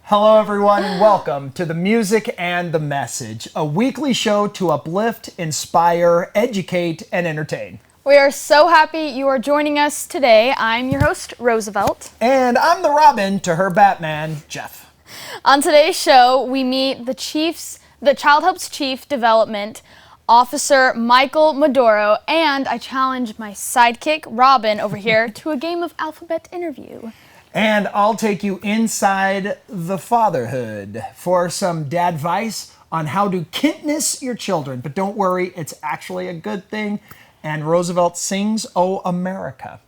Hello everyone and welcome to The Music and the Message, a weekly show to uplift, inspire, educate, and entertain. We are so happy you are joining us today. I'm your host, Rosevelt. And I'm the Robin to her Batman, Jef. On today's show, we meet the Childhelp's Chief Development Officer, Michael Medoro, and I challenge my sidekick, Robin, over here to a game of alphabet interview. And I'll take you inside the fatherhood for some dad advice on how to kintness your children. But don't worry, it's actually a good thing. And Rosevelt sings "Oh America."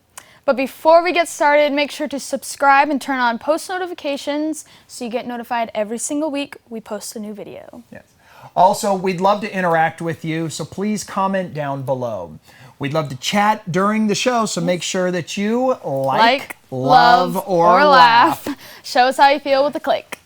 But before we get started, make sure to subscribe and turn on post notifications so you get notified every single week we post a new video. Yes. Also, we'd love to interact with you, so please comment down below. We'd love to chat during the show, so make sure that you like, love, or laugh. Show us how you feel with a click.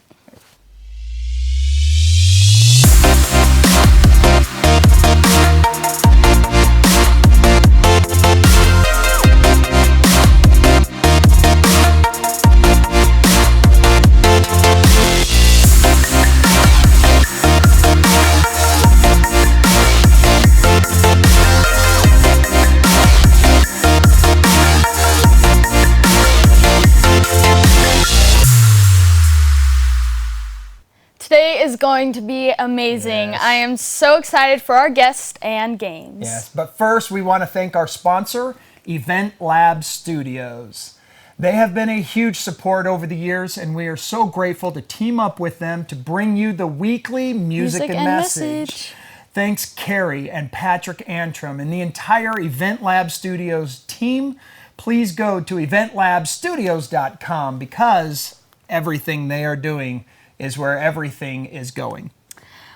Today is going to be amazing. Yes. I am so excited for our guests and games. Yes, but first we want to thank our sponsor, Event Lab Studios. They have been a huge support over the years, and we are so grateful to team up with them to bring you the weekly music and message. Thanks Carrie and Patrick Antrim and the entire Event Lab Studios team. Please go to eventlabstudios.com because everything they are doing is where everything is going.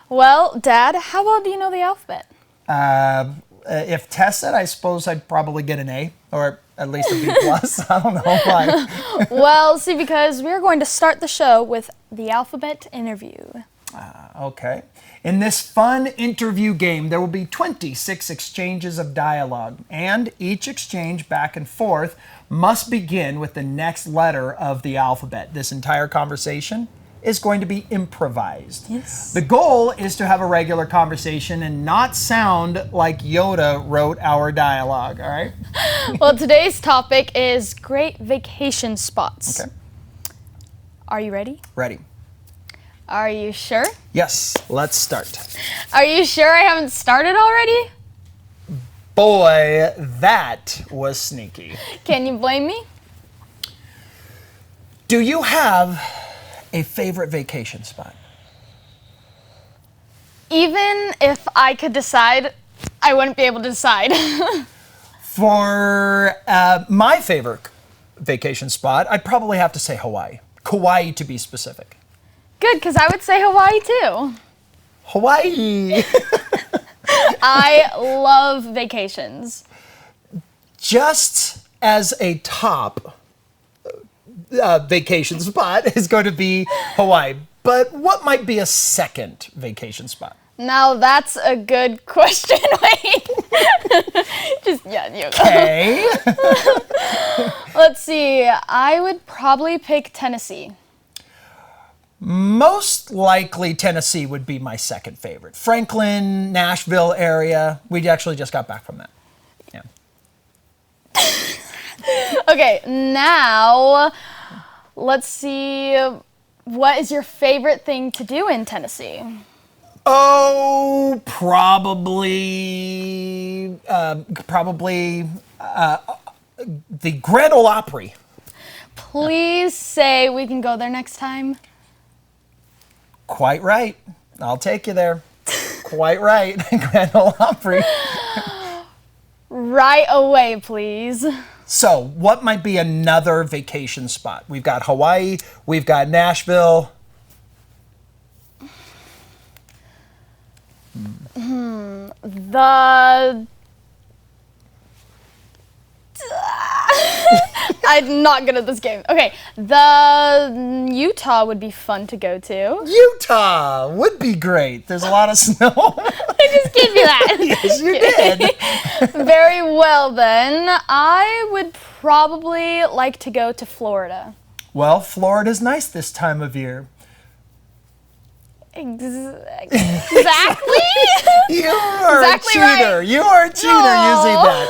Well, Dad, how well do you know the alphabet? If tested, I suppose I'd probably get an A, or at least a B+. I don't know why. Well, see, because we're going to start the show with the alphabet interview. Okay. In this fun interview game, there will be 26 exchanges of dialogue, and each exchange back and forth must begin with the next letter of the alphabet. This entire conversation is going to be improvised. Yes. The goal is to have a regular conversation and not sound like Yoda wrote our dialogue, all right? Well, today's topic is great vacation spots. Okay. Are you ready? Ready. Are you sure? Yes, let's start. Are you sure I haven't started already? Boy, that was sneaky. Can you blame me? Do you have a favorite vacation spot? Even if I could decide, I wouldn't be able to decide. For my favorite vacation spot, I'd probably have to say Hawaii. Kauai, to be specific. Good, because I would say Hawaii too. Hawaii! I love vacations. Just as a top vacation spot is going to be Hawaii. But what might be a second vacation spot? Now that's a good question. Wait. You go. Okay. Let's see. I would probably pick Tennessee. Most likely Tennessee would be my second favorite. Franklin, Nashville area. We actually just got back from that. Yeah. Okay, now let's see. What is your favorite thing to do in Tennessee? Oh, probably the Grand Ole Opry. Please say we can go there next time. Quite right. I'll take you there. Quite right. Grand Ole Opry. Right away, please. So, what might be another vacation spot? We've got Hawaii, we've got Nashville. I'm not good at this game. Okay, the Utah would be fun to go to. Utah would be great. There's a lot of snow. I just gave you that. Yes, you did. Very well then. I would probably like to go to Florida. Well, Florida's nice this time of year. Exactly. You are Exactly a cheater. right. You are a cheater using that.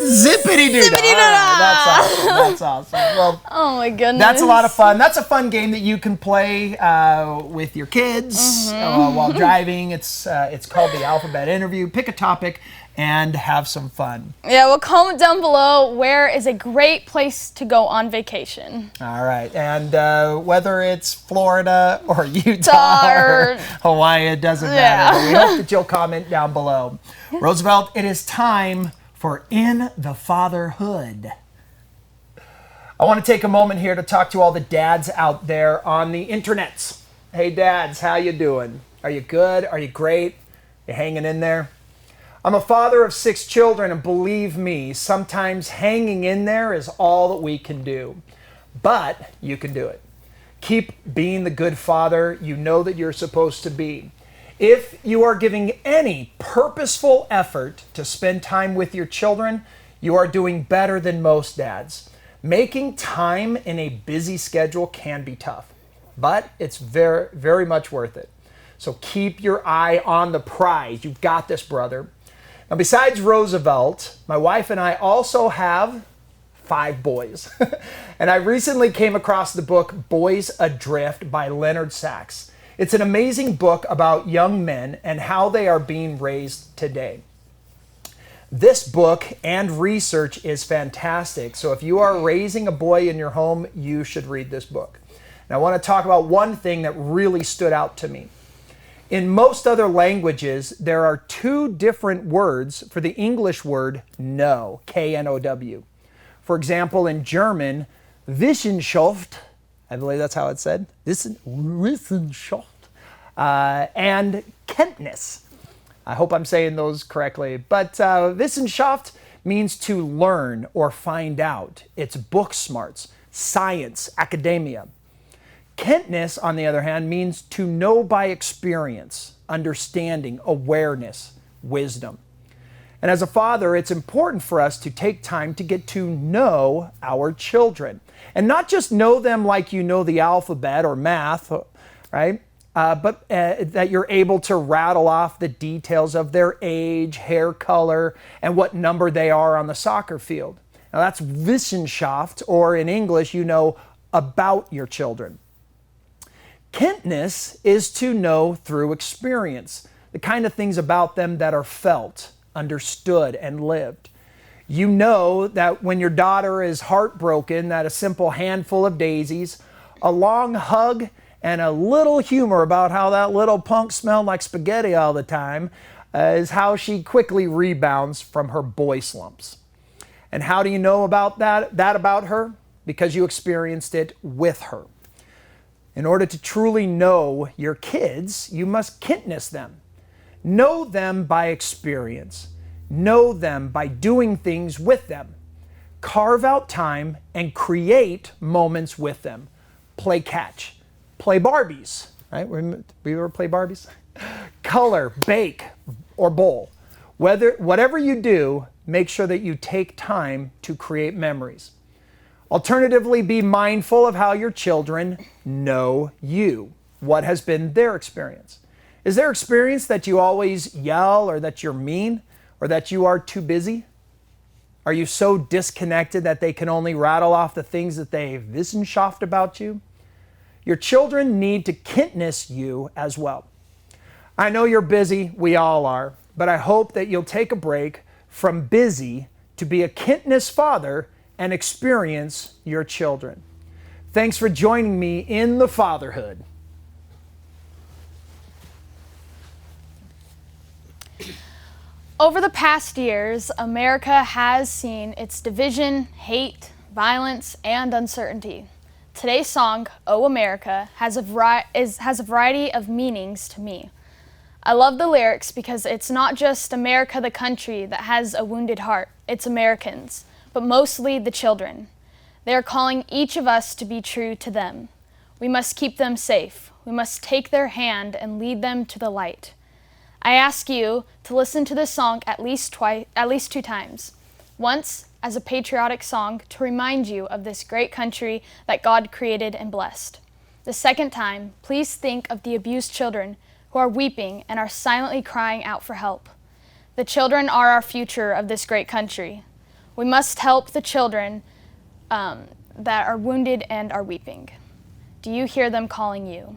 Zippity-doo-dah. Zippity-doo-dah. All right, that's awesome. Well, Oh my goodness. that's a lot of fun. That's a fun game that you can play with your kids while driving. It's called the Alphabet Interview. Pick a topic and have some fun. Yeah, well, comment down below where is a great place to go on vacation. All right, and whether it's Florida or Utah or Hawaii, it doesn't matter. But we hope that you'll comment down below. Roosevelt, it is time for In the Fatherhood. I want to take a moment here to talk to all the dads out there on the internets. Hey dads, how you doing? Are you good? Are you great? You hanging in there? I'm a father of 6 children, and believe me, sometimes hanging in there is all that we can do. But you can do it. Keep being the good father you know that you're supposed to be. If you are giving any purposeful effort to spend time with your children, you are doing better than most dads. Making time in a busy schedule can be tough, but it's very, very much worth it. So keep your eye on the prize. You've got this, brother. Now, besides Rosevelt, my wife and I also have 5 boys. And I recently came across the book Boys Adrift by Leonard Sachs. It's an amazing book about young men and how they are being raised today. This book and research is fantastic. So if you are raising a boy in your home, you should read this book. And I want to talk about one thing that really stood out to me. In most other languages, there are 2 different words for the English word no, K-N-O-W. For example, in German, Wissenschaft, I believe that's how it's said, Wissenschaft, and Kenntnis. I hope I'm saying those correctly. But Wissenschaft means to learn or find out. It's book smarts, science, academia. Kenntnis, on the other hand, means to know by experience, understanding, awareness, wisdom. And as a father, it's important for us to take time to get to know our children. And not just know them like you know the alphabet or math, right? But that you're able to rattle off the details of their age, hair color, and what number they are on the soccer field. Now that's Wissenschaft, or in English, you know about your children. Kenntnis is to know through experience, the kind of things about them that are felt, understood, and lived. You know that when your daughter is heartbroken, that a simple handful of daisies, a long hug, and a little humor about how that little punk smelled like spaghetti all the time is how she quickly rebounds from her boy slumps. And how do you know about that about her? Because you experienced it with her. In order to truly know your kids, you must Kenntnis them. Know them by experience. Know them by doing things with them. Carve out time and create moments with them. Play catch. Play Barbies, right? We ever play Barbies? Color, bake, or bowl. Whatever you do, make sure that you take time to create memories. Alternatively, be mindful of how your children know you. What has been their experience? Is their experience that you always yell, or that you're mean, or that you are too busy? Are you so disconnected that they can only rattle off the things that they've Wissenschaft about you? Your children need to Kenntnis you as well. I know you're busy, we all are, but I hope that you'll take a break from busy to be a Kenntnis father and experience your children. Thanks for joining me in the fatherhood. Over the past years, America has seen its division, hate, violence, and uncertainty. Today's song, "Oh America," has a variety of meanings to me. I love the lyrics because it's not just America the country that has a wounded heart, it's Americans, but mostly the children. They are calling each of us to be true to them. We must keep them safe. We must take their hand and lead them to the light. I ask you to listen to this song at least 2 times. Once as a patriotic song to remind you of this great country that God created and blessed. The second time, please think of the abused children who are weeping and are silently crying out for help. The children are our future of this great country. We must help the children that are wounded and are weeping. Do you hear them calling you?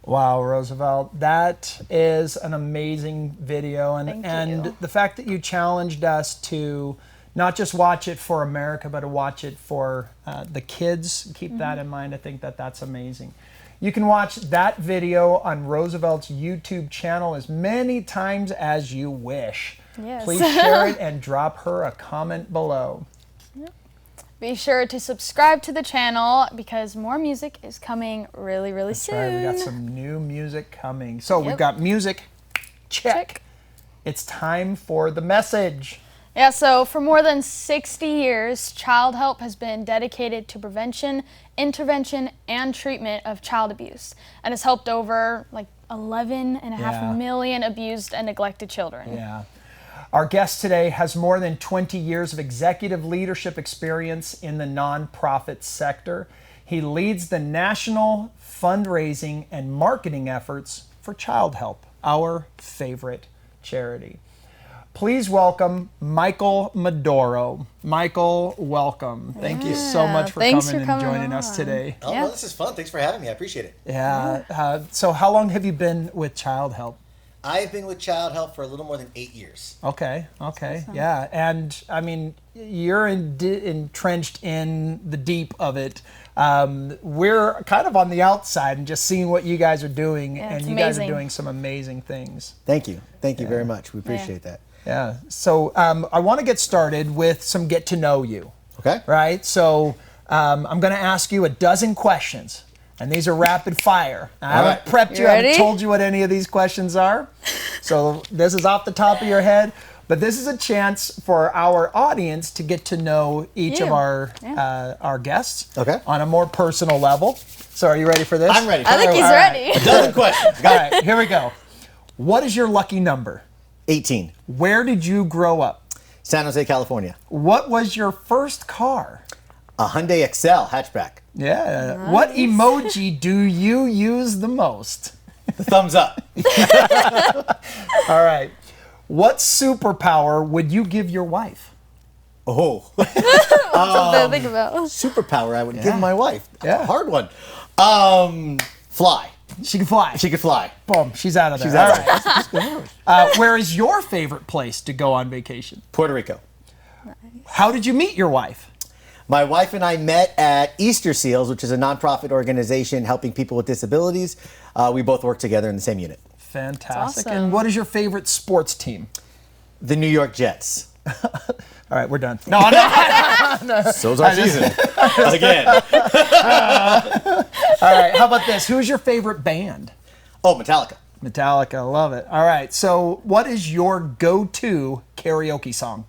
Wow, Rosevelt, that is an amazing video, and the fact that you challenged us to not just watch it for America, but to watch it for the kids. Keep that in mind. I think that that's amazing. You can watch that video on Rosevelt's YouTube channel as many times as you wish. Yes. Please share it and drop her a comment below. Be sure to subscribe to the channel because more music is coming really, really soon. That's right, we got some new music coming. So we've got music, check. It's time for the message. Yeah, so for more than 60 years, Childhelp has been dedicated to prevention, intervention, and treatment of child abuse, and has helped over like 11.5 million abused and neglected children. Yeah. Our guest today has more than 20 years of executive leadership experience in the nonprofit sector. He leads the national fundraising and marketing efforts for Childhelp, our favorite charity. Please welcome Michael Medoro. Michael, welcome. Thank you so much for coming and joining us today. Oh, well, this is fun. Thanks for having me. I appreciate it. Yeah. So how long have you been with Childhelp? I've been with Childhelp for a little more than 8 years. Okay. Awesome. Yeah. And I mean, you're entrenched in the deep of it. We're kind of on the outside and just seeing what you guys are doing, and you guys are doing some amazing things. Thank you. Thank you very much. We appreciate that. Yeah. So I want to get started with some get to know you. Okay. Right. So I'm going to ask you a dozen questions. And these are rapid fire. I haven't prepped you. I haven't told you what any of these questions are. So this is off the top of your head. But this is a chance for our audience to get to know each of our guests on a more personal level. So are you ready for this? I'm ready. I think he's ready. A dozen questions. All right, here we go. What is your lucky number? 18. Where did you grow up? San Jose, California. What was your first car? A Hyundai Excel hatchback. Yeah. Nice. What emoji do you use the most? The thumbs up. All right. What superpower would you give your wife? Oh. Something to think about. Superpower I would give my wife. Yeah. A hard one. Fly. She can fly. She could fly. Boom. She's out of there. She's out of there. Where is your favorite place to go on vacation? Puerto Rico. Nice. How did you meet your wife? My wife and I met at Easter Seals, which is a nonprofit organization helping people with disabilities. We both work together in the same unit. Fantastic. Awesome. And what is your favorite sports team? The New York Jets. All right, we're done. No. So's our season. Again. All right, how about this? Who's your favorite band? Oh, Metallica. Metallica, love it. All right, so what is your go-to karaoke song?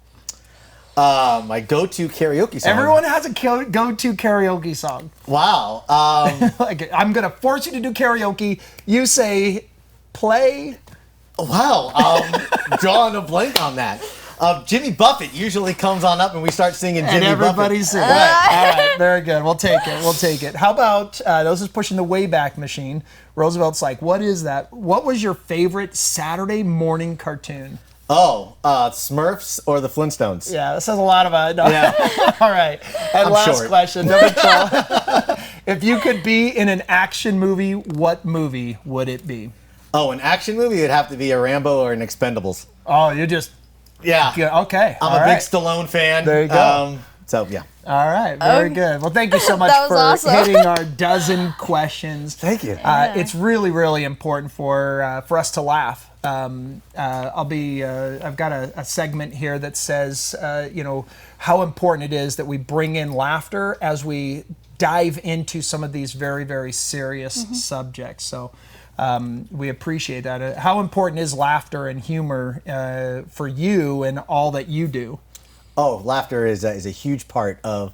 My go-to karaoke song. Everyone has a go-to karaoke song. Wow. I'm going to force you to do karaoke. You say, play. Wow. Drawing a blank on that. Jimmy Buffett usually comes on up and we start singing Jimmy Buffett. And everybody sings. All right, very good. We'll take it. How about, this is pushing the Wayback Machine. Roosevelt's like, what is that? What was your favorite Saturday morning cartoon? Oh, Smurfs or the Flintstones? Yeah, that says a lot about it. No. Yeah. All right. And I'm last short. question, number 12. If you could be in an action movie, what movie would it be? Oh, an action movie? It'd have to be a Rambo or an Expendables. Oh, you just... Yeah. Okay. I'm a big Stallone fan. There you go. So, yeah. All right. Very good. Well, thank you so much for hitting our dozen questions. Thank you. It's really, really important for us to laugh. I've got a segment here that says, how important it is that we bring in laughter as we dive into some of these very, very serious subjects. So we appreciate that. How important is laughter and humor for you and all that you do? Oh, laughter is a huge part of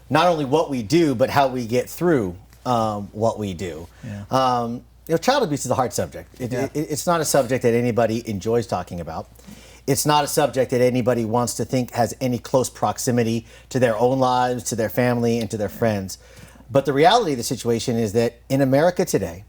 not only what we do, but how we get through what we do. Yeah. Child abuse is a hard subject. It's not a subject that anybody enjoys talking about. It's not a subject that anybody wants to think has any close proximity to their own lives, to their family, and to their friends. But the reality of the situation is that in America today,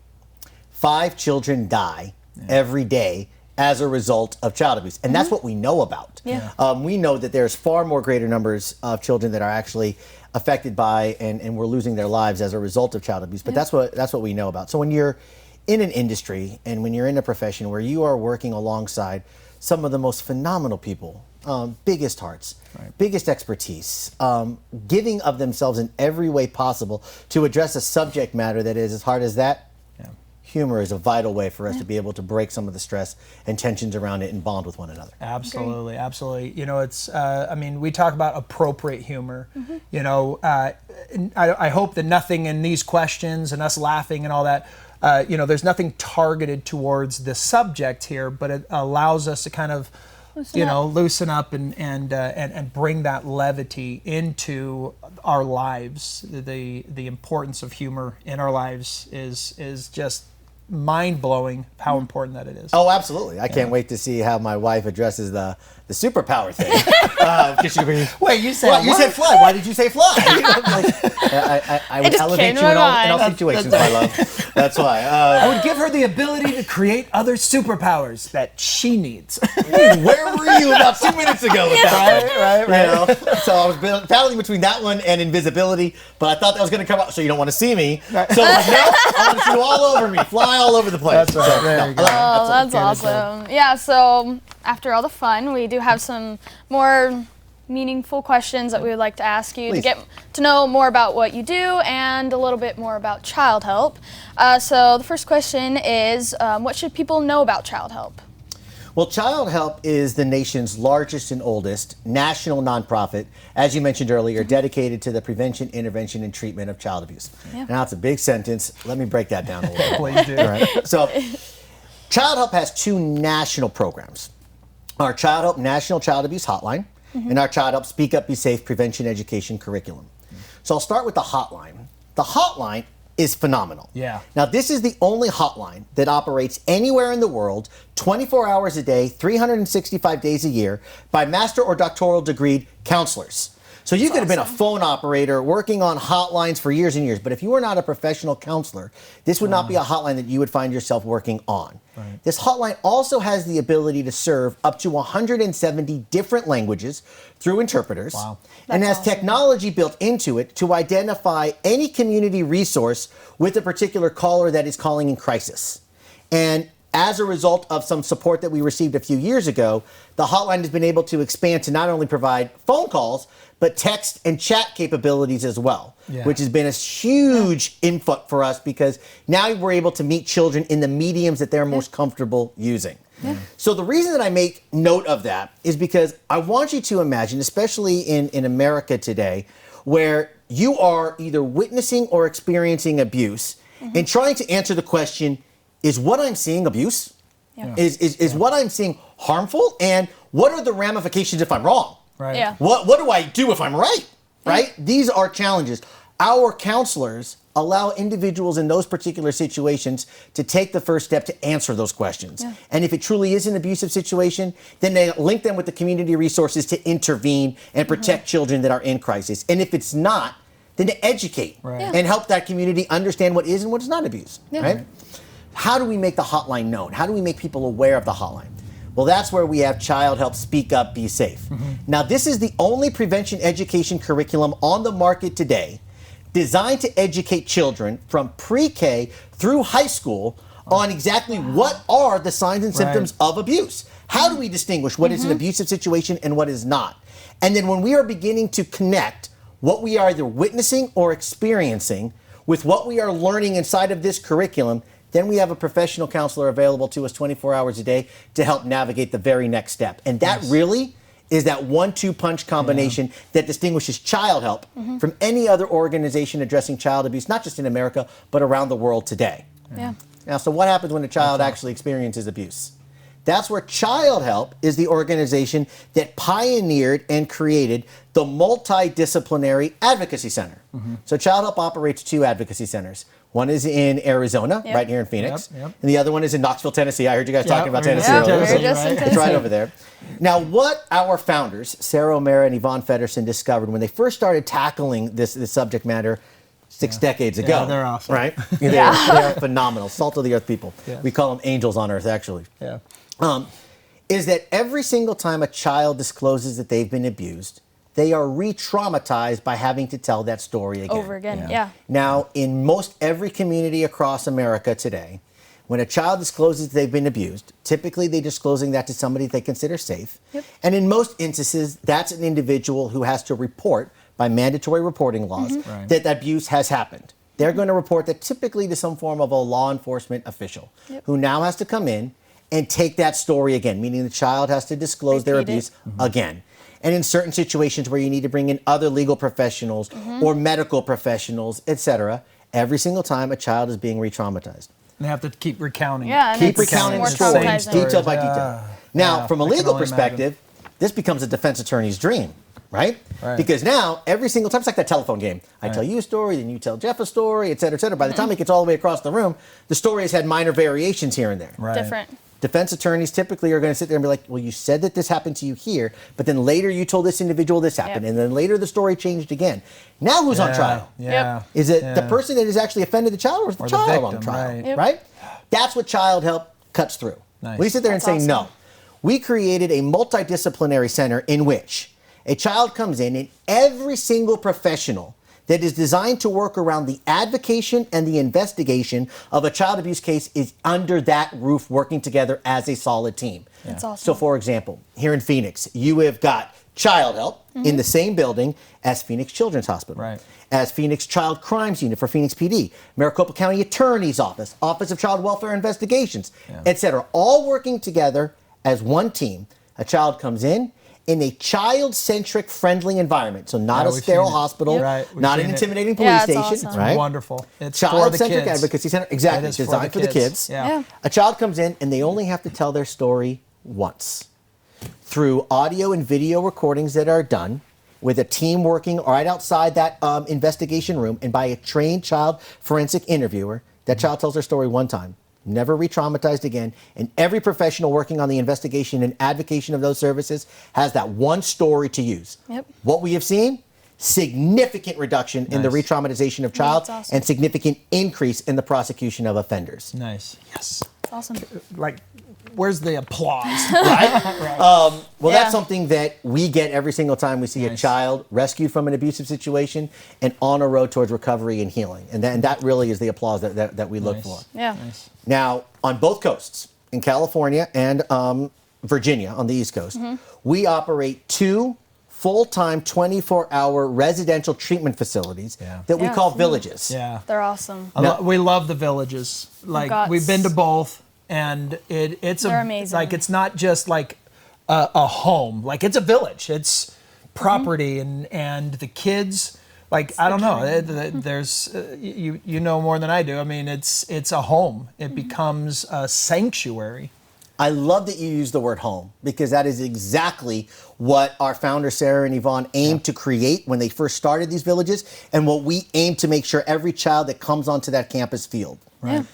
5 children die every day as a result of child abuse. And that's what we know about. Yeah. We know that there's far more greater numbers of children that are actually affected by and we're losing their lives as a result of child abuse. But that's what we know about. So when you're in an industry and when you're in a profession where you are working alongside some of the most phenomenal people, biggest hearts, biggest expertise, giving of themselves in every way possible to address a subject matter that is as hard as that, humor is a vital way for us to be able to break some of the stress and tensions around it and bond with one another. Absolutely, absolutely. It's, we talk about appropriate humor. I hope that nothing in these questions and us laughing and all that, there's nothing targeted towards the subject here, but it allows us to kind of, loosen up and bring that levity into our lives. The importance of humor in our lives is just mind-blowing how important that it is. Oh, absolutely. I can't wait to see how my wife addresses the the superpower thing. Wait, you said what? You said fly. Why did you say fly? I would just elevate came you to in my all mind. situations, my love. That's why. I would give her the ability to create other superpowers that she needs. Where were you about 2 minutes ago with that? Right. You know? So I was battling between that one and invisibility, but I thought that was going to come out, so you don't want to see me. So I was like, no, I want to see you all over me, fly all over the place. That's right. There you go. Oh, that's awesome. Yeah, so after all the fun, we do have some more meaningful questions that we would like to ask you to Please. get to know more about what you do and a little bit more about Childhelp. So the first question is, what should people know about Childhelp? Well, Childhelp is the nation's largest and oldest national nonprofit, as you mentioned earlier, dedicated to the prevention, intervention, and treatment of child abuse. Yeah. Now, it's a big sentence. Let me break that down a little bit. Please do. All right. So, Childhelp has 2 national programs. Our Childhelp National Child Abuse Hotline and our Childhelp Speak Up, Be Safe Prevention Education Curriculum. So I'll start with the hotline. The hotline is phenomenal. Yeah. Now, this is the only hotline that operates anywhere in the world, 24 hours a day, 365 days a year, by master or doctoral degreed counselors. So you could have been a phone operator working on hotlines for years and years, but if you were not a professional counselor, this would not be a hotline that you would find yourself working on. Right. This hotline also has the ability to serve up to 170 different languages through interpreters, and has technology built into it to identify any community resource with a particular caller that is calling in crisis. And as a result of some support that we received a few years ago, the hotline has been able to expand to not only provide phone calls, but text and chat capabilities as well, which has been a huge input for us because now we're able to meet children in the mediums that they're most comfortable using. So the reason that I make note of that is because I want you to imagine, especially in America today, where you are either witnessing or experiencing abuse and trying to answer the question, is what I'm seeing abuse? Is what I'm seeing harmful? And what are the ramifications if I'm wrong? Right. Yeah. What do I do if I'm right? Right? These are challenges. Our counselors allow individuals in those particular situations to take the first step to answer those questions. And if it truly is an abusive situation, then they link them with the community resources to intervene and protect children that are in crisis. And if it's not, then to educate and help that community understand what is and what is not abuse. Right? How do we make the hotline known? How do we make people aware of the hotline? Well, that's where we have Childhelp Speak Up, Be Safe. Now, this is the only prevention education curriculum on the market today designed to educate children from pre-K through high school on exactly what are the signs and symptoms of abuse. How do we distinguish what is an abusive situation and what is not? And then when we are beginning to connect what we are either witnessing or experiencing with what we are learning inside of this curriculum, then we have a professional counselor available to us 24 hours a day to help navigate the very next step. And that really is that 1-2 punch combination that distinguishes Childhelp from any other organization addressing child abuse, not just in America, but around the world today. Now, so what happens when a child actually experiences abuse? That's where Childhelp is the organization that pioneered and created the Multidisciplinary Advocacy Center. So Childhelp operates 2 advocacy centers. One is in Arizona, right here in Phoenix, and the other one is in Knoxville, Tennessee. I heard you guys talking about Tennessee earlier. It's right over there. Now, what our founders, Sarah O'Mara and Yvonne Feddersen, discovered when they first started tackling this subject matter 6 decades ago. Yeah, they're awesome. Right? They are phenomenal. Salt of the earth people. We call them angels on earth, actually. Is that every single time a child discloses that they've been abused, they are re-traumatized by having to tell that story again. Over again, Now, in most every community across America today, when a child discloses they've been abused, typically they're disclosing that to somebody they consider safe. And in most instances, that's an individual who has to report by mandatory reporting laws that abuse has happened. They're going to report that typically to some form of a law enforcement official who now has to come in and take that story again, meaning the child has to disclose their abuse again. And in certain situations where you need to bring in other legal professionals or medical professionals, etc., every single time a child is being re-traumatized. They have to keep recounting. Keep recounting the stories, detail by detail. Now, from a legal perspective, this becomes a defense attorney's dream, right? Because now, every single time, it's like that telephone game. I tell you a story, then you tell Jeff a story, et cetera, et cetera. By the time it gets all the way across the room, the story has had minor variations here and there. Different. Defense attorneys typically are going to sit there and be like, well, you said that this happened to you here, but then later you told this individual this happened, and then later the story changed again. Now who's on trial? Is it the person that has actually offended the child, or is the child victim, on trial? right. Right? That's what Childhelp cuts through. Nice. We sit there and say, awesome. no. We created a multidisciplinary center in which a child comes in, and every single professional that is designed to work around the advocation and the investigation of a child abuse case is under that roof, working together as a solid team. That's awesome. So, for example, here in Phoenix, you have got Childhelp in the same building as Phoenix Children's Hospital, Right. as Phoenix Child Crimes Unit for Phoenix PD, Maricopa County Attorney's Office, Office of Child Welfare Investigations, etc., all working together as one team. A child comes in a child-centric, friendly environment. So not a we've sterile seen it. hospital, Right, we've not an seen it. intimidating police Yeah, it's station, awesome. right? Wonderful. It's for the Child-centric kids. advocacy center, exactly, It is designed for the kids. Yeah. A child comes in and they only have to tell their story once through audio and video recordings that are done with a team working right outside that investigation room, and by a trained child forensic interviewer. That child tells their story one time, never re-traumatized again, and every professional working on the investigation and advocacy of those services has that one story to use. Yep. What we have seen, significant reduction in the Nice. re-traumatization of child, that's awesome. and significant increase in the prosecution of offenders. Nice. Yes. That's awesome. Like, where's the applause? Well, Yeah. that's something that we get every single time we see a Nice. child rescued from an abusive situation and on a road towards recovery and healing. And that really is the applause that we look Nice. for. Yeah. Nice. Now, on both coasts, in California and Virginia on the East Coast, we operate 2 full-time 24-hour residential treatment facilities that we Yeah. call villages. Yeah. They're awesome. We love the villages. Like, got we've been to both, and it's They're amazing. like, it's not just like a home. Like, it's a village. It's property, and the kids. Like, I don't know. There's you know more than I do. I mean, it's a home. It becomes a sanctuary. I love that you use the word home, because that is exactly what our founders, Sarah and Yvonne, aimed to create when they first started these villages, and what we aim to make sure every child that comes onto that campus feels. Yeah.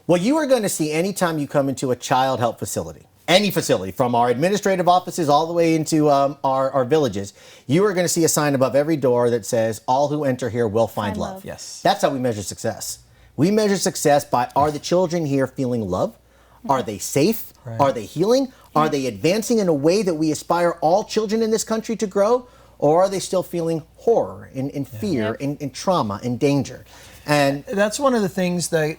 What you are going to see anytime you come into a Childhelp facility, any facility, from our administrative offices all the way into our villages, you are going to see a sign above every door that says, "All who enter here will find love." love. Yes. That's how we measure success. We measure success by, are the children here feeling love? Are they safe? Right. Are they healing? Are they advancing in a way that we aspire all children in this country to grow? Or are they still feeling horror and fear and trauma and danger? And That's one of the things that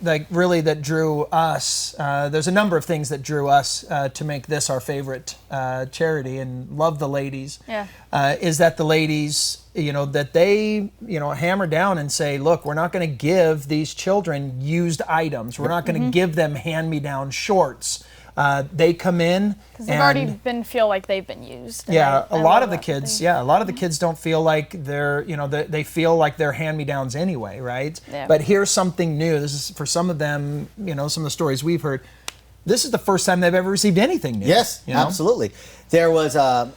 drew us. There's a number of things that drew us to make this our favorite charity, and love the ladies. Yeah. Is that the ladies, that they, hammer down and say, look, we're not going to give these children used items. We're not going to give them hand-me-down shorts. They come in Because they've already feel like they've been used. and yeah, I a lot love of the that. kids. Yeah, a lot of the kids don't feel like they're, they feel like they're hand-me-downs anyway, right? Yeah. But here's something new. This is for some of them. Some of the stories we've heard. This is the first time they've ever received anything new. yes, you know? absolutely. There was a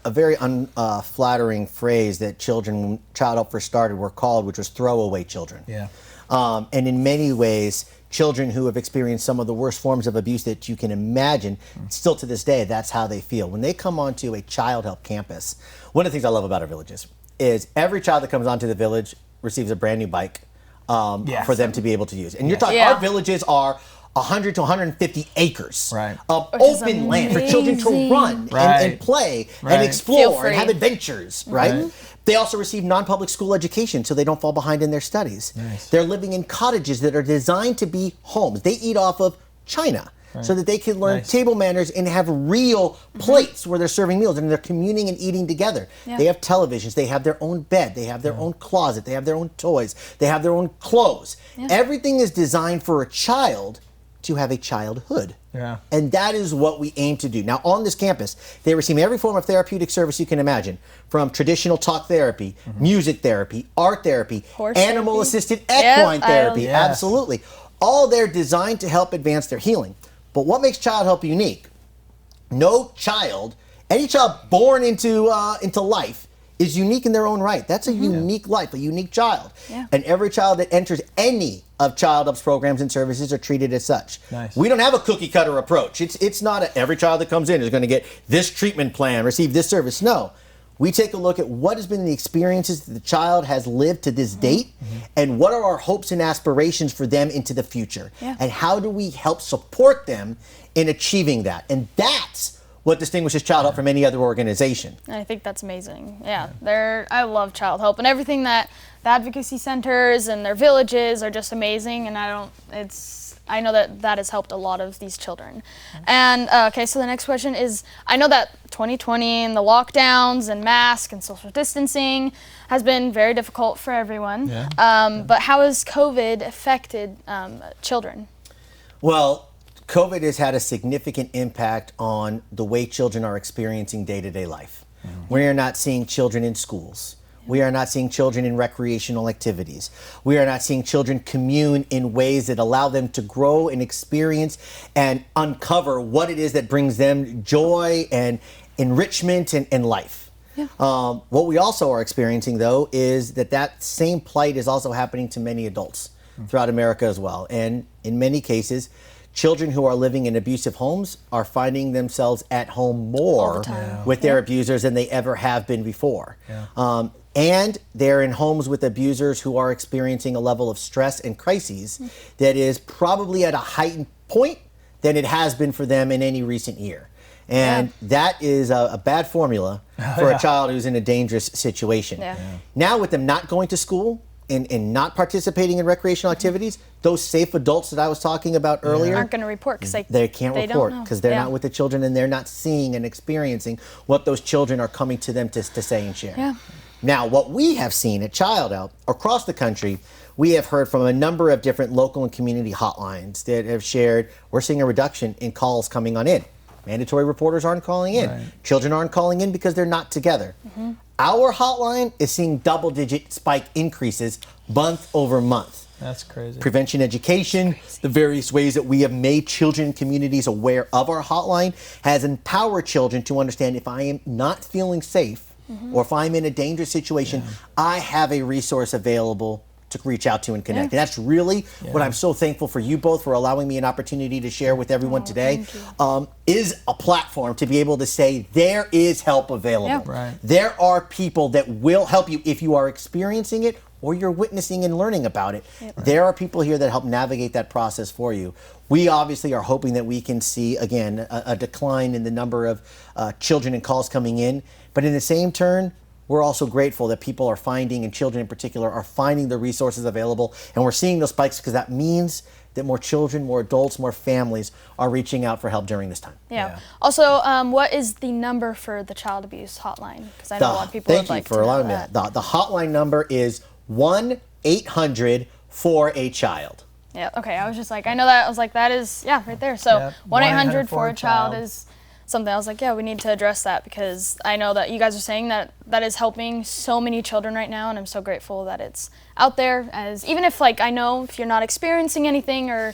very unflattering phrase that children, when Childhelp first started, were called, which was throwaway children. Yeah. And in many ways, children who have experienced some of the worst forms of abuse that you can imagine, still to this day, that's how they feel. When they come onto a Childhelp campus, one of the things I love about our villages is every child that comes onto the village receives a brand new bike for them to be able to use. And you're talking, Yeah. our villages are 100 to 150 acres Right. of Which is open land for children to amazing. run Right. and play Right. and Feel explore free. and have adventures, right? They also receive non-public school education so they don't fall behind in their studies. Nice. They're living in cottages that are designed to be homes. They eat off of china so that they can learn Nice. table manners and have real plates where they're serving meals and they're communing and eating together. Yeah. They have televisions, they have their own bed, they have their own closet, they have their own toys, they have their own clothes. Everything is designed for a child to have a childhood. Yeah. And that is what we aim to do. Now, on this campus, they receive every form of therapeutic service you can imagine, from traditional talk therapy, music therapy, art therapy, Horse animal-assisted therapy. equine Yep, therapy. Yeah. Absolutely. All they're designed to help advance their healing. But what makes Childhelp unique? No child, any child born into life, is unique in their own right. That's a unique life, a unique child. Yeah. And every child that enters any of Childhelp's programs and services are treated as such. Nice. We don't have a cookie cutter approach. It's not every child that comes in is going to get this treatment plan, receive this service. No. We take a look at what has been the experiences that the child has lived to this date, and what are our hopes and aspirations for them into the future. Yeah. And how do we help support them in achieving that? And that's what distinguishes Childhelp from any other organization. I think that's amazing. Yeah, I love Childhelp, and everything that the advocacy centers and their villages are just amazing. And I know that has helped a lot of these children. And okay, so the next question is, I know that 2020 and the lockdowns and masks and social distancing has been very difficult for everyone. But how has COVID affected children? Well, COVID has had a significant impact on the way children are experiencing day-to-day life. We are not seeing children in schools. We are not seeing children in recreational activities. We are not seeing children commune in ways that allow them to grow and experience and uncover what it is that brings them joy and enrichment in life. Yeah. What we also are experiencing, though, is that same plight is also happening to many adults throughout America as well. And in many cases, children who are living in abusive homes are finding themselves at home more with their abusers than they ever have been before. And they're in homes with abusers who are experiencing a level of stress and crises that is probably at a heightened point than it has been for them in any recent year. And that is a bad formula for a child who's in a dangerous situation. Now, with them not going to school and not participating in recreational activities, those safe adults that I was talking about earlier aren't going to report because they can't report because they're not with the children and they're not seeing and experiencing what those children are coming to them to say and share. Now, what we have seen at Childhelp across the country, we have heard from a number of different local and community hotlines that have shared, we're seeing a reduction in calls coming on in. Mandatory reporters aren't calling in. Children aren't calling in because they're not together. Our hotline is seeing double-digit spike increases month over month. That's crazy. Prevention education, the various ways that we have made children and communities aware of our hotline has empowered children to understand if I am not feeling safe or if I'm in a dangerous situation, I have a resource available to reach out to and connect. And that's really what I'm so thankful for you both for allowing me an opportunity to share with everyone today, is a platform to be able to say there is help available. There are people that will help you if you are experiencing it or you're witnessing and learning about it. There are people here that help navigate that process for you. We obviously are hoping that we can see, again, a decline in the number of children and calls coming in, but in the same turn, we're also grateful that people are finding, and children in particular, are finding the resources available. And we're seeing those spikes because that means that more children, more adults, more families are reaching out for help during this time. Also, what is the number for the child abuse hotline? Because I know a lot of people would like to know that. Thank you for allowing me. The hotline number is 1-800-4-A-CHILD. Yeah, okay, I was just like, I know that, I was like, that is, right there. So 1-800-4-A-CHILD is something I was like, we need to address that because I know that you guys are saying that is helping so many children right now, and I'm so grateful that it's out there. As even if I know if you're not experiencing anything, or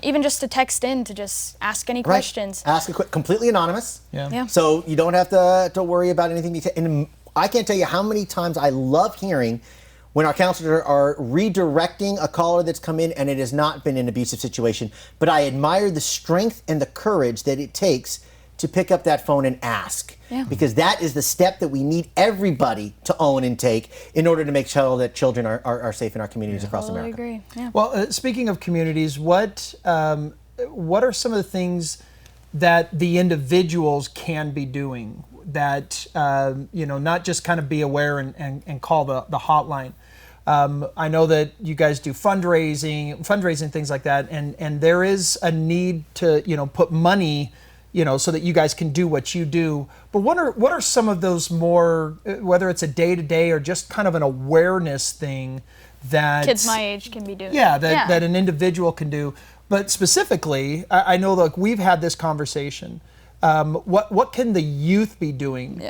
even just to text in to just ask any questions. Ask a quick, completely anonymous. So you don't have to worry about anything. And I can't tell you how many times I love hearing when our counselors are redirecting a caller that's come in and it has not been an abusive situation. But I admire the strength and the courage that it takes to pick up that phone and ask. Because that is the step that we need everybody to own and take in order to make sure that children are safe in our communities across America. I agree. Well, speaking of communities, what are some of the things that the individuals can be doing that, not just kind of be aware and call the hotline? I know that you guys do fundraising, things like that, and there is a need to, put money, so that you guys can do what you do. But what are some of those more, whether it's a day-to-day or just kind of an awareness thing that kids my age can be doing? That an individual can do. But specifically, I know that we've had this conversation. What can the youth be doing?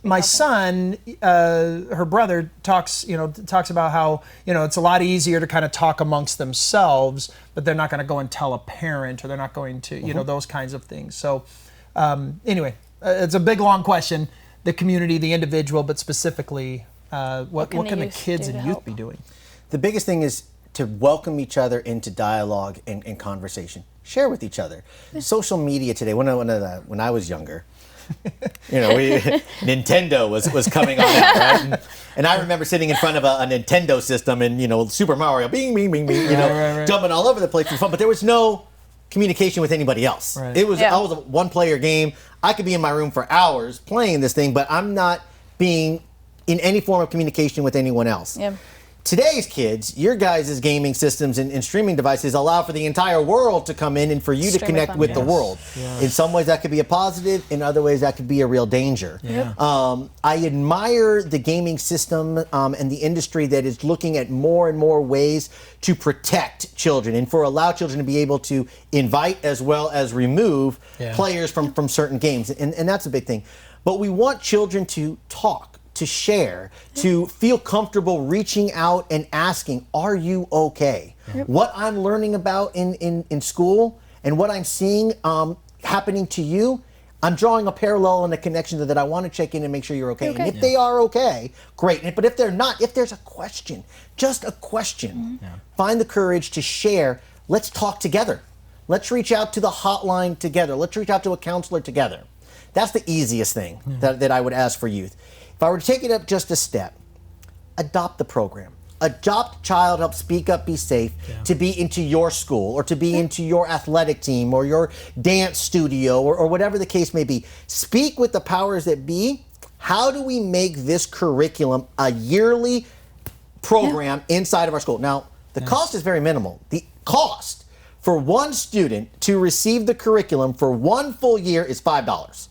My son, her brother talks about how, it's a lot easier to kind of talk amongst themselves, but they're not going to go and tell a parent, or they're not going to, those kinds of things. So anyway, it's a big, long question. the community, the individual, but specifically, what can the youth kids do to and youth help? be doing? The biggest thing is to welcome each other into dialogue and conversation. Share with each other. Social media today, when I was younger, Nintendo was coming on out, right? And I remember sitting in front of a Nintendo system and, Super Mario, bing, bing, bing, bing, Right. jumping all over the place for fun, but there was no communication with anybody else. Right. I was a one-player game. I could be in my room for hours playing this thing, but I'm not being in any form of communication with anyone else. Yeah. Today's kids, your guys' gaming systems and streaming devices allow for the entire world to come in and for you to Stream connect with the world. Yes. In some ways that could be a positive, in other ways that could be a real danger. Yeah. I admire the gaming system and the industry that is looking at more and more ways to protect children and for allow children to be able to invite as well as remove players from certain games. And that's a big thing. But we want children to talk, to share, to feel comfortable reaching out and asking, are you okay? What I'm learning about in school and what I'm seeing happening to you, I'm drawing a parallel and a connection that I want to check in and make sure you're okay. And if they are okay, great. But if they're not, if there's a question, just a question, find the courage to share. Let's talk together. Let's reach out to the hotline together. Let's reach out to a counselor together. That's the easiest thing that I would ask for youth. If I were to take it up just a step, adopt the program. Adopt Childhelp, Speak Up, Be Safe to be into your school or to be into your athletic team or your dance studio or whatever the case may be. Speak with the powers that be. How do we make this curriculum a yearly program inside of our school? Now, the cost is very minimal. The cost for one student to receive the curriculum for one full year is $5.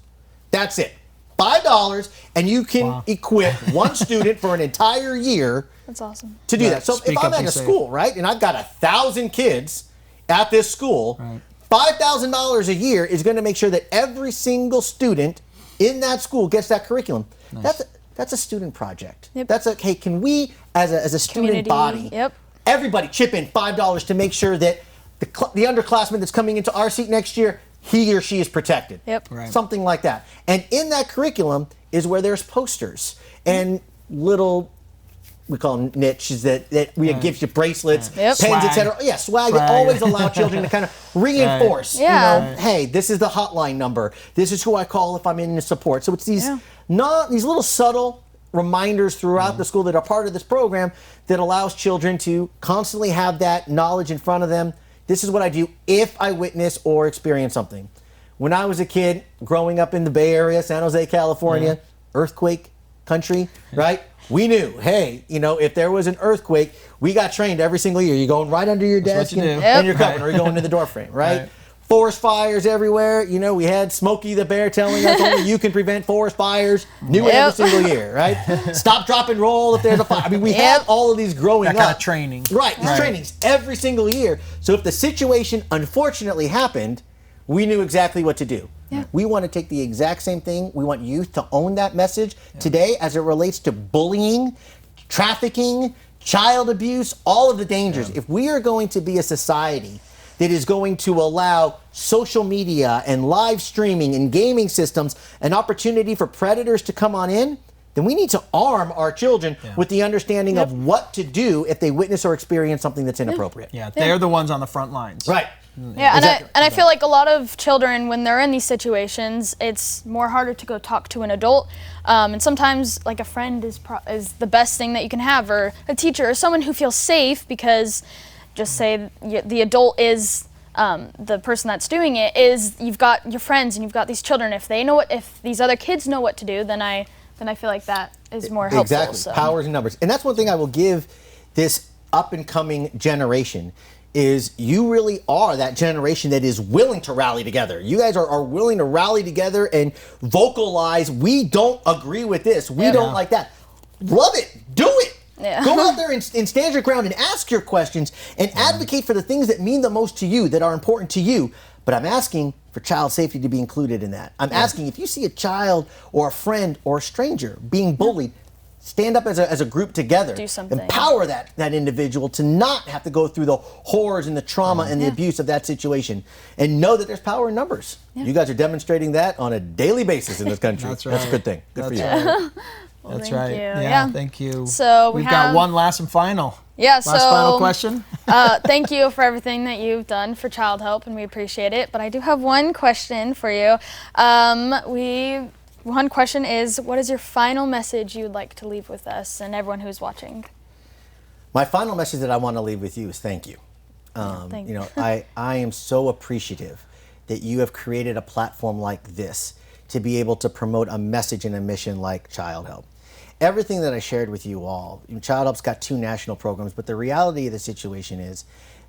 That's it. $5, and you can equip one student for an entire year. That's awesome. To do that. So if I'm at a school, right, and I've got 1,000 kids at this school, $5,000 a year is going to make sure that every single student in that school gets that curriculum. That's a student project. That's a, hey, can we as a student body, everybody chip in $5 to make sure that the underclassman that's coming into our seat next year, he or she is protected. Something like that. And in that curriculum is where there's posters and little, we call them niches that we give you bracelets, pens, etc. Yeah, swag. Always allow children to kind of reinforce, hey, this is the hotline number. This is who I call if I'm in support. So it's these these little subtle reminders throughout the school that are part of this program that allows children to constantly have that knowledge in front of them. This is what I do if I witness or experience something. When I was a kid growing up in the Bay Area, San Jose, California, earthquake country, right? We knew, hey, if there was an earthquake, we got trained every single year. You're going right under your desk and you're covering, or you're going to the door frame, right? Forest fires everywhere. We had Smokey the Bear telling us only you can prevent forest fires. New every single year, right? Stop, drop, and roll if there's a fire. I mean, we had all of these growing up. That kind of training. Right, these trainings every single year. So if the situation unfortunately happened, we knew exactly what to do. We want to take the exact same thing. We want youth to own that message today as it relates to bullying, trafficking, child abuse, all of the dangers. If we are going to be a society that is going to allow social media and live streaming and gaming systems an opportunity for predators to come on in, then we need to arm our children with the understanding of what to do if they witness or experience something that's inappropriate. They're the ones on the front lines. Right. Yeah, exactly. and I feel like a lot of children, when they're in these situations, it's more harder to go talk to an adult. And sometimes, like, a friend is the best thing that you can have, or a teacher, or someone who feels safe, because just say the adult is the person that's doing it, is you've got your friends and you've got these children. If they know if these other kids know what to do, then I feel like that is more helpful. Exactly. So. Powers and numbers. And that's one thing I will give this up and coming generation is you really are that generation that is willing to rally together. You guys are willing to rally together and vocalize, we don't agree with this, we don't like that. Love it, do it. Go out there and stand your ground and ask your questions and advocate for the things that mean the most to you, that are important to you. But I'm asking for child safety to be included in that. I'm asking if you see a child or a friend or a stranger being bullied, stand up as a group together. Do something. Empower that individual to not have to go through the horrors and the trauma and the abuse of that situation, and know that there's power in numbers. Yeah. You guys are demonstrating that on a daily basis in this country. That's right. That's a good thing. Good for you. Right. Well, That's thank right. you. Yeah, thank you. So we've got one last and final. Yeah, final question. Thank you for everything that you've done for Childhelp, and we appreciate it. But I do have one question for you. One question is, what is your final message you'd like to leave with us and everyone who's watching? My final message that I want to leave with you is thank you. Thank you. I am so appreciative that you have created a platform like this to be able to promote a message and a mission like Childhelp. Everything that I shared with you all, Childhelp's got 2 national programs, but the reality of the situation is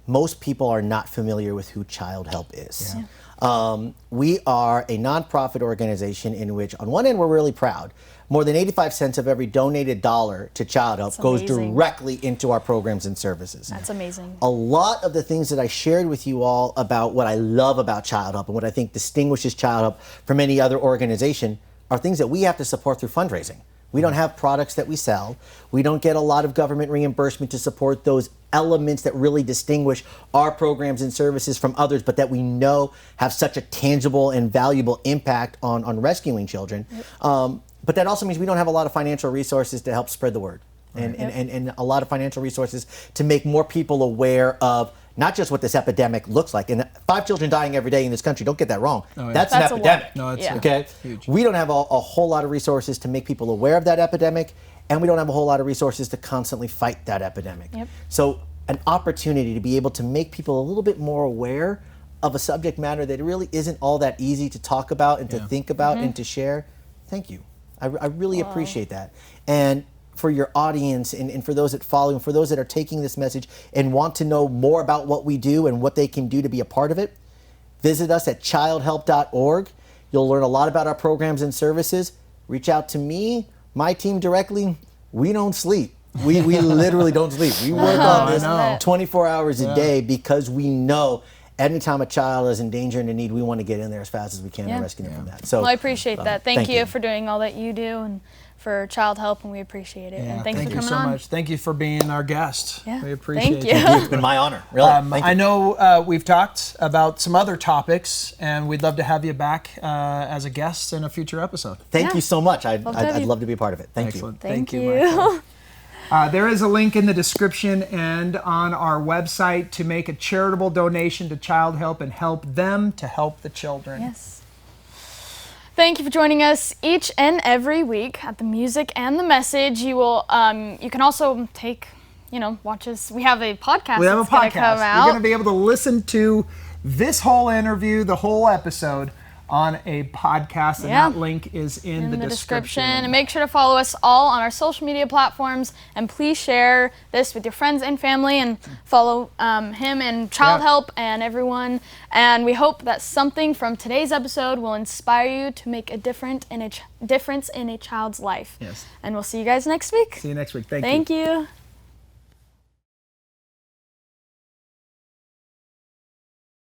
most people are not familiar with who Childhelp is. Yeah. We are a nonprofit organization in which, on one end, we're really proud. More than 85 cents of every donated dollar to Childhelp goes directly into our programs and services. That's amazing. A lot of the things that I shared with you all about what I love about Childhelp and what I think distinguishes Childhelp from any other organization are things that we have to support through fundraising. We don't have products that we sell. We don't get a lot of government reimbursement to support those elements that really distinguish our programs and services from others, but that we know have such a tangible and valuable impact on rescuing children. Yep. But that also means we don't have a lot of financial resources to help spread the word. Right. And a lot of financial resources to make more people aware of not just what this epidemic looks like. And 5 children dying every day in this country, don't get that wrong. Oh, yeah. That's an epidemic. No, it's okay? Huge. We don't have a whole lot of resources to make people aware of that epidemic, and we don't have a whole lot of resources to constantly fight that epidemic. Yep. So an opportunity to be able to make people a little bit more aware of a subject matter that really isn't all that easy to talk about and to think about and to share. Thank you. I really appreciate that. And for your audience and for those that follow and for those that are taking this message and want to know more about what we do and what they can do to be a part of it, visit us at childhelp.org. You'll learn a lot about our programs and services. Reach out to me, my team directly. We don't sleep. We literally don't sleep. We work on this 24 hours a day because we know anytime a child is in danger and in need, we want to get in there as fast as we can and rescue them from that. So, well, I appreciate that. Thank you for doing all that you do and for Childhelp, and we appreciate it. And thanks for coming on. Thank you so much. Thank you for being our guest. Yeah. We appreciate it. Thank you. It's been my honor. Really. I know we've talked about some other topics, and we'd love to have you back as a guest in a future episode. Thank you so much. I'd love to be a part of it. Thank you. Thank you. Michael. There is a link in the description and on our website to make a charitable donation to Childhelp and help them to help the children. Yes. Thank you for joining us each and every week at The Music and the Message. You will, you can also watch us. We have a podcast. We have a podcast. Come out. You're going to be able to listen to this whole interview, the whole episode, on a podcast, and that link is in the description. And make sure to follow us all on our social media platforms, and please share this with your friends and family, and follow him and Childhelp and everyone. And we hope that something from today's episode will inspire you to make a difference in a child's life. Yes. And we'll see you guys next week. See you next week. Thank you. Thank you.